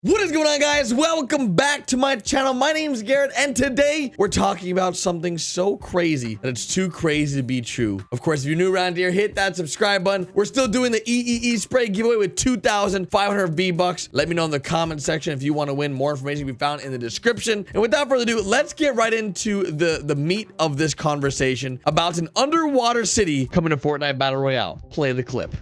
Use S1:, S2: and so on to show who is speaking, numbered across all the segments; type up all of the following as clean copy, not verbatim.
S1: What is going on, guys? Welcome back to my channel. My name's Garrett, and today we're talking about something so crazy that it's too crazy to be true. Of course, if you're new around here, hit that subscribe button. We're still doing the EEE spray giveaway with 2,500 V-Bucks. Let me know in the comment section if you want to win. More information can be found in the description. And without further ado, let's get right into the meat of this conversation about an underwater city coming to Fortnite Battle Royale. Play the clip.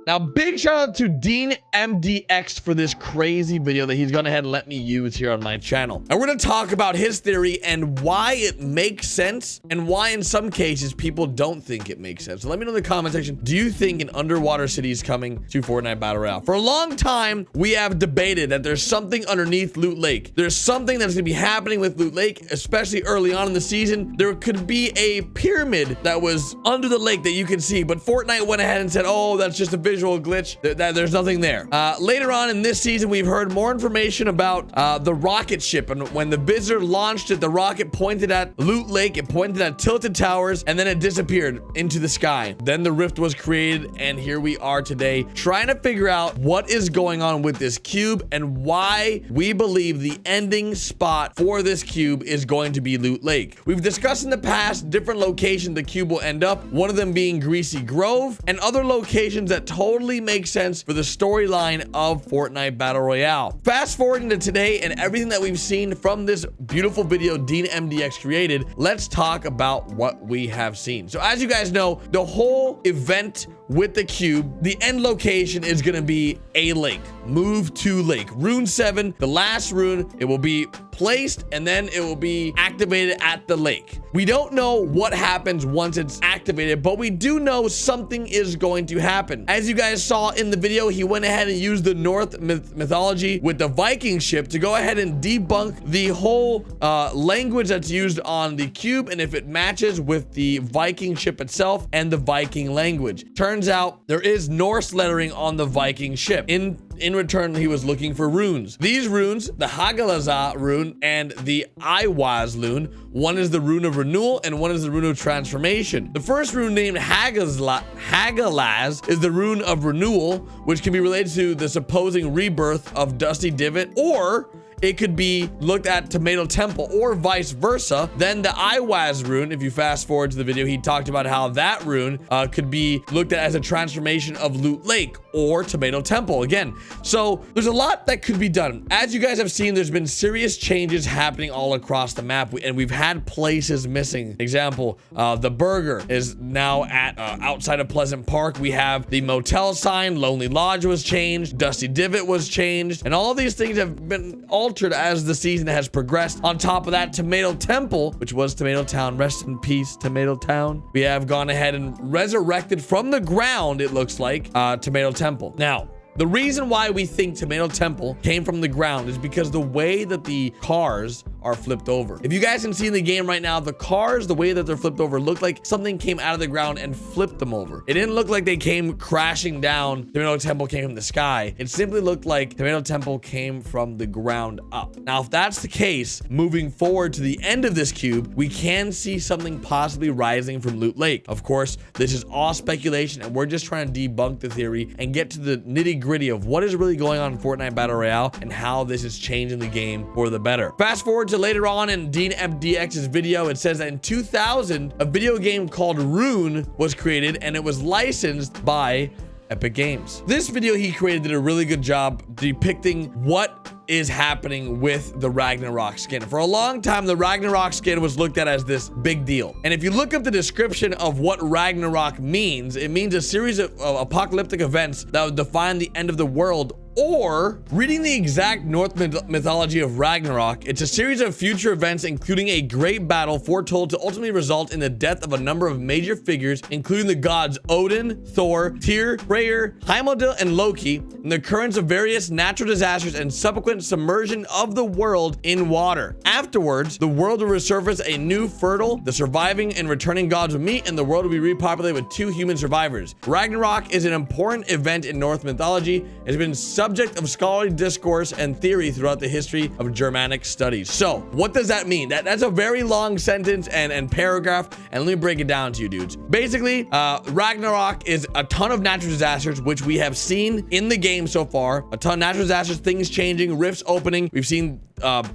S1: Now, big shout out to Dean MDX for this crazy video that he's gone ahead and let me use here on my channel. And we're going to talk about his theory and why it makes sense and why in some cases people don't think it makes sense. So let me know in the comment section, do you think an underwater city is coming to Fortnite Battle Royale? For a long time, we have debated that there's something underneath Loot Lake. There's something that's going to be happening with Loot Lake, especially early on in the season. There could be a pyramid that was under the lake that you can see, but Fortnite went ahead and said, oh, that's just a visual glitch, there's nothing there. Later on in this season, we've heard more information about the rocket ship, and when the visitor launched it, the rocket pointed at Loot Lake, it pointed at Tilted Towers, and then it disappeared into the sky. Then the rift was created, and here we are today trying to figure out what is going on with this cube and why we believe the ending spot for this cube is going to be Loot Lake. We've discussed in the past different locations the cube will end up, one of them being Greasy Grove, and other locations that totally makes sense for the storyline of Fortnite Battle Royale. Fast forwarding to today and everything that we've seen from this beautiful video Dean MDX created, let's talk about what we have seen. So as you guys know, the whole event with the cube, the end location is going to be a lake. Move to lake. Rune 7, the last rune, it will be placed and then it will be activated at the lake. We don't know what happens once it's activated, but we do know something is going to happen. As you guys saw in the video, he went ahead and used the North mythology with the Viking ship to go ahead and debunk the whole language that's used on the cube and if it matches with the Viking ship itself and the Viking language. Turns out there is Norse lettering on the Viking ship. In return, he was looking for runes. These runes, the Hagalaza rune and the Iwaz rune, one is the rune of renewal and one is the rune of transformation. The first rune, named Hagalaz, is the rune of renewal, which can be related to the supposing rebirth of Dusty Divot, or it could be looked at Tomato Temple, or vice versa. Then the Iwaz rune, if you fast forward to the video, he talked about how that rune could be looked at as a transformation of Loot Lake or Tomato Temple again. So there's a lot that could be done. As you guys have seen, there's been serious changes happening all across the map, and we've had places missing. Example, the burger is now at outside of Pleasant Park. We have the motel sign, Lonely Lodge was changed, Dusty Divot was changed, and all these things have been altered as the season has progressed. On top of that, Tomato Temple, which was Tomato Town, rest in peace, Tomato Town, we have gone ahead and resurrected from the ground, it looks like, Tomato Temple. Now, the reason why we think Tomato Temple came from the ground is because the way that the cars are flipped over. If you guys can see in the game right now, the cars, the way that they're flipped over, look like something came out of the ground and flipped them over. It didn't look like they came crashing down. Tomato Temple came from the sky. It simply looked like Tomato Temple came from the ground up. Now, if that's the case, moving forward to the end of this cube, we can see something possibly rising from Loot Lake. Of course, this is all speculation, and we're just trying to debunk the theory and get to the nitty-gritty of what is really going on in Fortnite Battle Royale and how this is changing the game for the better. Fast forward to later on in Dean MDX's video, it says that in 2000, a video game called Rune was created, and it was licensed by Epic Games. This video he created did a really good job depicting what is happening with the Ragnarok skin. For a long time, the Ragnarok skin was looked at as this big deal. And if you look up the description of what Ragnarok means, it means a series of apocalyptic events that would define the end of the world. Or, reading the exact Norse mythology of Ragnarok, it's a series of future events including a great battle foretold to ultimately result in the death of a number of major figures, including the gods Odin, Thor, Tyr, Freyr, Heimdall, and Loki, and the occurrence of various natural disasters and subsequent submersion of the world in water. Afterwards, the world will resurface a new fertile, the surviving and returning gods will meet, and the world will be repopulated with 2 human survivors. Ragnarok is an important event in Norse mythology. It's been subject of scholarly discourse and theory throughout the history of Germanic studies. So, what does that mean? That's a very long sentence and paragraph, and let me break it down to you dudes. Basically, Ragnarok is a ton of natural disasters, which we have seen in the game so far. A ton of natural disasters, things changing, rifts opening. We've seen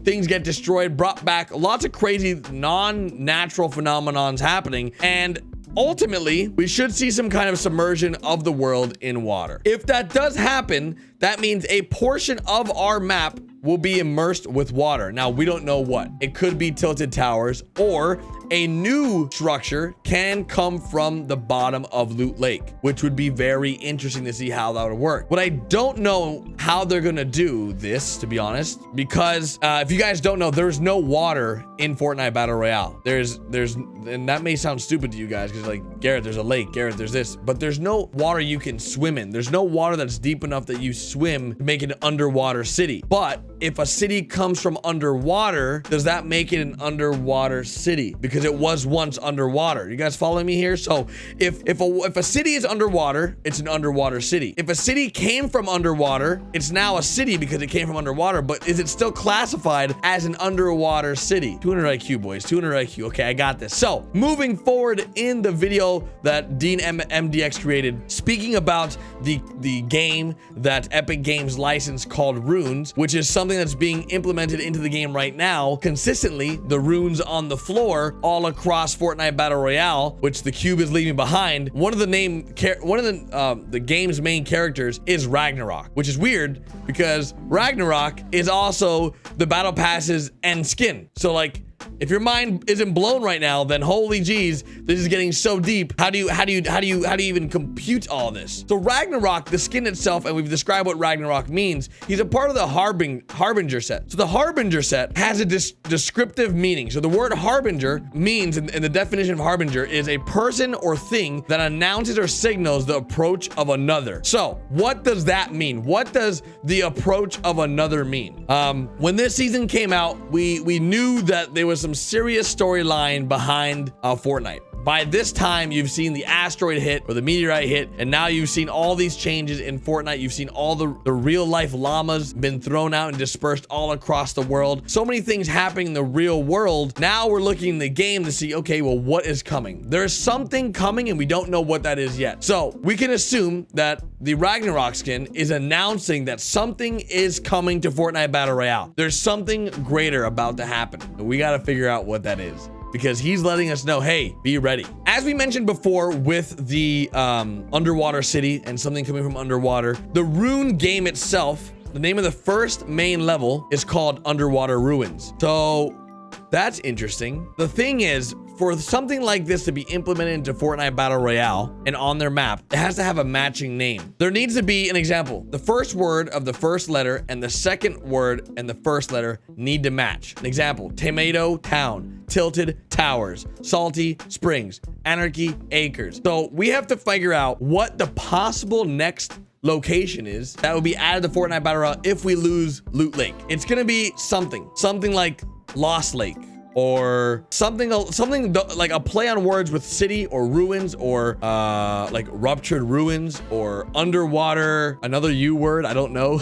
S1: things get destroyed, brought back, lots of crazy non-natural phenomenons happening, and ultimately, we should see some kind of submersion of the world in water. If that does happen, that means a portion of our map will be immersed with water. Now, we don't know what. It could be tilted towers, or a new structure can come from the bottom of Loot Lake, which would be very interesting to see how that would work. What I don't know how they're gonna do this, to be honest, because if you guys don't know, there's no water in Fortnite Battle Royale. There's, and that may sound stupid to you guys, because like, Garrett, there's a lake, Garrett, there's this, but there's no water you can swim in. There's no water that's deep enough that you swim to make it an underwater city. But if a city comes from underwater, does that make it an underwater city? Because it was once underwater. You guys following me here? So if a city is underwater, it's an underwater city. If a city came from underwater, it's now a city because it came from underwater, but is it still classified as an underwater city? 200 IQ, boys, 200 IQ. Okay, I got this. So moving forward in the video that Dean MDX created, speaking about the game that Epic Games licensed called Runes, which is something that's being implemented into the game right now consistently, the runes on the floor all across Fortnite Battle Royale, which the cube is leaving behind. One of the game's main characters is Ragnarok, which is weird because Ragnarok is also the battle pass's end skin. So like, if your mind isn't blown right now, then holy geez, this is getting so deep. How do you even compute all this? So Ragnarok, the skin itself, and we've described what Ragnarok means. He's a part of the Harbinger set. So the Harbinger set has a descriptive meaning. So the word Harbinger means, and the definition of Harbinger is a person or thing that announces or signals the approach of another. So what does that mean? What does the approach of another mean? When this season came out, we knew that there was some serious storyline behind Fortnite. By this time, you've seen the asteroid hit or the meteorite hit, and now you've seen all these changes in Fortnite. You've seen all the real life llamas been thrown out and dispersed all across the world. So many things happening in the real world. Now we're looking in the game to see, okay, well, what is coming? There's something coming and we don't know what that is yet. So we can assume that the Ragnarok skin is announcing that something is coming to Fortnite Battle Royale. There's something greater about to happen. And we got to figure out what that is, because he's letting us know, hey, be ready. As we mentioned before with the underwater city and something coming from underwater, the Rune game itself, the name of the first main level is called Underwater Ruins. So that's interesting. The thing is, for something like this to be implemented into Fortnite Battle Royale and on their map, it has to have a matching name. There needs to be an example. The first word of the first letter and the second word and the first letter need to match. An example: Tomato Town, Tilted Towers, Salty Springs, Anarchy Acres. So we have to figure out what the possible next location is that will be added to Fortnite Battle Royale if we lose Loot Lake. It's gonna be something like Lost Lake, or something like a play on words with city or ruins, or like ruptured ruins, or underwater, another U word, I don't know.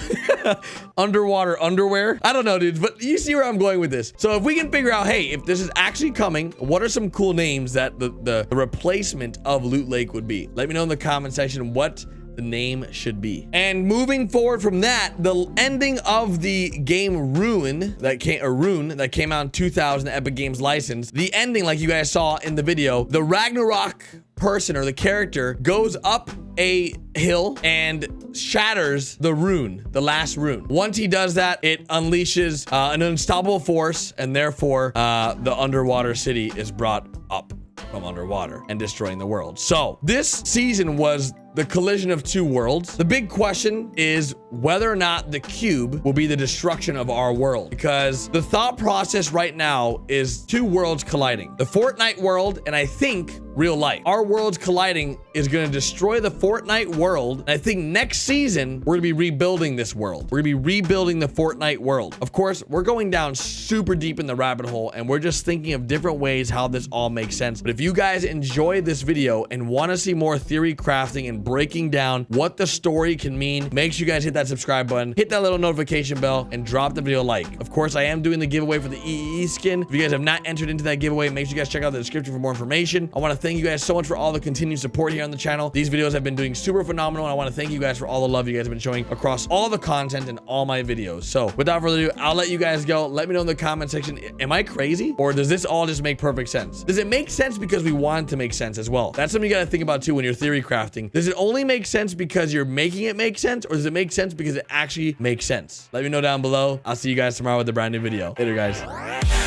S1: Underwater underwear, I don't know, dude, but you see where I'm going with this. So if we can figure out, hey, if this is actually coming, what are some cool names that the replacement of Loot Lake would be? Let me know in the comment section what the name should be. And moving forward from that, the ending of the game Rune that came out in 2000, the Epic Games license, the ending, like you guys saw in the video, the Ragnarok person or the character goes up a hill and shatters the rune, the last rune. Once he does that, it unleashes an unstoppable force, and therefore the underwater city is brought up from underwater and destroying the world. So this season was the collision of two worlds. The big question is whether or not the cube will be the destruction of our world, because the thought process right now is two worlds colliding, the Fortnite world and I think real life. Our worlds colliding is going to destroy the Fortnite world, and I think next season we're going to be rebuilding this world. We're going to be rebuilding the Fortnite world. Of course, we're going down super deep in the rabbit hole, and we're just thinking of different ways how this all makes sense. But if you guys enjoyed this video and want to see more theory crafting and breaking down what the story can mean, make sure you guys hit that subscribe button, hit that little notification bell, and drop the video a like. Of course, I am doing the giveaway for the EEE skin. If you guys have not entered into that giveaway, make sure you guys check out the description for more information. I want to thank you guys so much for all the continued support here on the channel. These videos have been doing super phenomenal, and I want to thank you guys for all the love you guys have been showing across all the content and all my videos. So without further ado, I'll let you guys go. Let me know in the comment section, am I crazy, or does this all just make perfect sense? Does it make sense because we want it to make sense as well? That's something you got to think about too when you're theory crafting. Does it only make sense because you're making it make sense, or does it make sense because it actually makes sense? Let me know down below. I'll see you guys tomorrow with a brand new video. Later, guys.